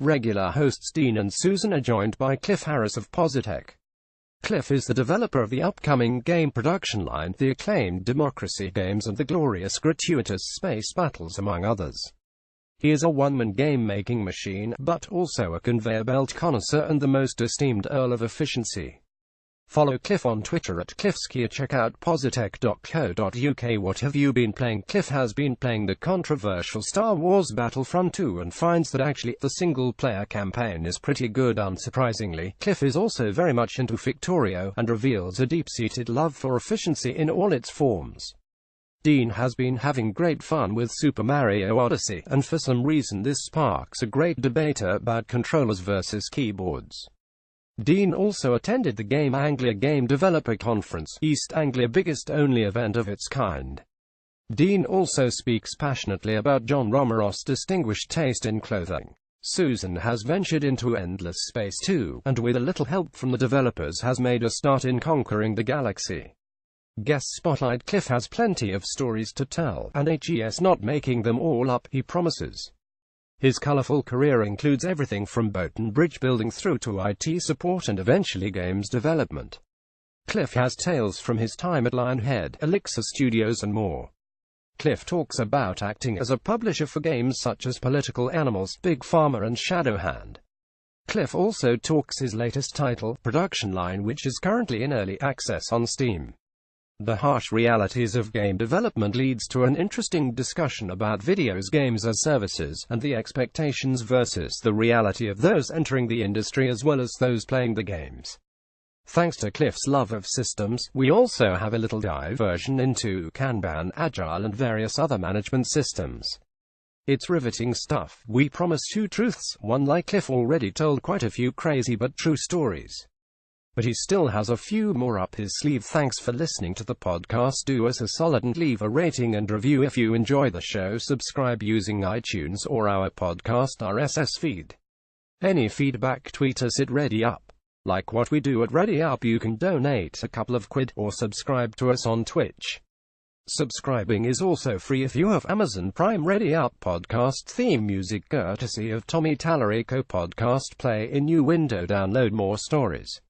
Regular hosts Dean and Susan are joined by Cliff Harris of Positech. Cliff is the developer of the upcoming game production line, the acclaimed Democracy games and the glorious Gratuitous Space Battles, among others. He is a one-man game-making machine, but also a conveyor belt connoisseur and the most esteemed Earl of Efficiency. Follow Cliff on Twitter at Cliffski, or check out positech.co.uk. What have you been playing? Cliff has been playing the controversial Star Wars Battlefront 2 and finds that actually the single-player campaign is pretty good. Unsurprisingly, Cliff is also very much into Victorio and reveals a deep-seated love for efficiency in all its forms. Dean has been having great fun with Super Mario Odyssey, and for some reason this sparks a great debate about controllers versus keyboards. Dean also attended the Game Anglia Game Developer Conference, East Anglia, biggest only event of its kind. Dean also speaks passionately about John Romero's distinguished taste in clothing. Susan has ventured into Endless Space too, and with a little help from the developers has made a start in conquering the galaxy. Guest spotlight: Cliff has plenty of stories to tell, and HES not making them all up, he promises. His colorful career includes everything from boat and bridge building through to IT support and eventually games development. Cliff has tales from his time at Lionhead, Elixir Studios and more. Cliff talks about acting as a publisher for games such as Political Animals, Big Pharma and Shadowhand. Cliff also talks his latest title, Production Line, which is currently in early access on Steam. The harsh realities of game development leads to an interesting discussion about videos games as services, and the expectations versus the reality of those entering the industry as well as those playing the games. Thanks to Cliff's love of systems, we also have a little diversion into Kanban, Agile and various other management systems. It's riveting stuff. We promise 2 truths. One, like Cliff already told quite a few crazy but true stories. But he still has a few more up his sleeve. Thanks for listening to the podcast. Do us a solid and leave a rating and review if you enjoy the show. Subscribe using iTunes or our podcast RSS feed. Any feedback, tweet us at ReadyUp. Like what we do at ReadyUp, you can donate a couple of quid or subscribe to us on Twitch. Subscribing is also free if you have Amazon Prime. ReadyUp podcast theme music courtesy of Tommy Tallarico. Podcast play in new window. Download more stories.